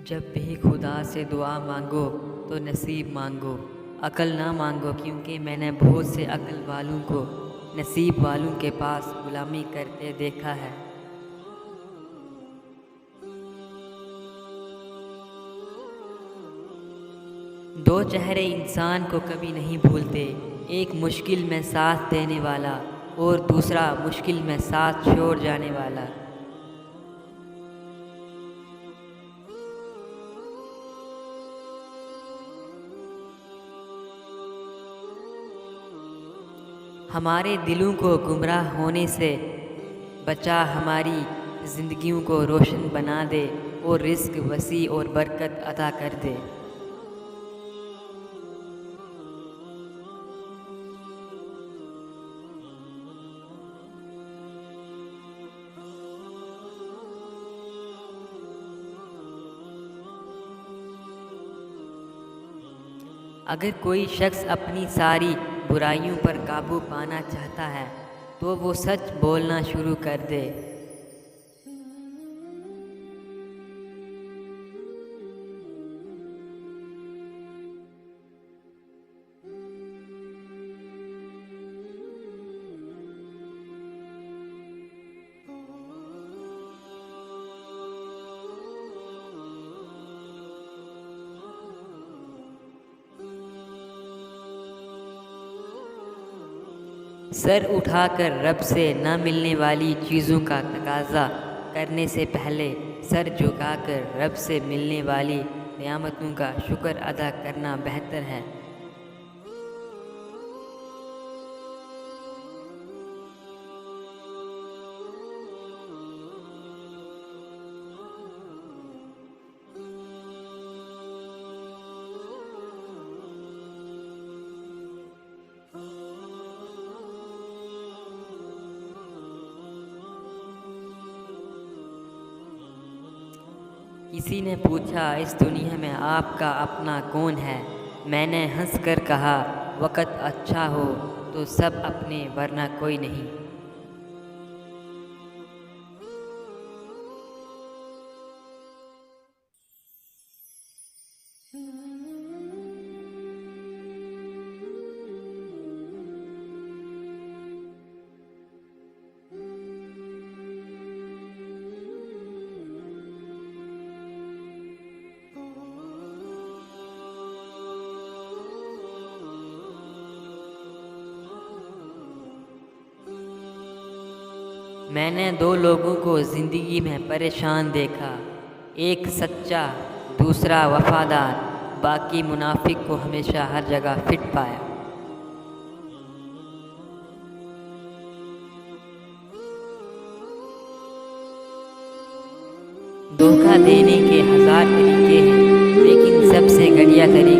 جب بھی خدا سے دعا مانگو تو نصیب مانگو، عقل نہ مانگو، کیونکہ میں نے بہت سے عقل والوں کو نصیب والوں کے پاس غلامی کرتے دیکھا ہے۔ دو چہرے انسان کو کبھی نہیں بھولتے، ایک مشکل میں ساتھ دینے والا اور دوسرا مشکل میں ساتھ چھوڑ جانے والا۔ ہمارے دلوں کو گمراہ ہونے سے بچا، ہماری زندگیوں کو روشن بنا دے اور رزق وسیع اور برکت عطا کر دے۔ اگر کوئی شخص اپنی ساری برائیوں پر قابو پانا چاہتا ہے تو وہ سچ بولنا شروع کر دے۔ سر اٹھا کر رب سے نہ ملنے والی چیزوں کا تقاضا کرنے سے پہلے سر جھکا کر رب سے ملنے والی نعمتوں کا شکر ادا کرنا بہتر ہے۔ کسی نے پوچھا، اس دنیا میں آپ کا اپنا کون ہے؟ میں نے ہنس کر کہا، وقت اچھا ہو تو سب اپنے، ورنہ کوئی نہیں۔ میں نے دو لوگوں کو زندگی میں پریشان دیکھا، ایک سچا، دوسرا وفادار، باقی منافق کو ہمیشہ ہر جگہ فٹ پایا۔ دھوکہ دینے کے ہزار طریقے ہیں، لیکن سب سے گھٹیا طریقہ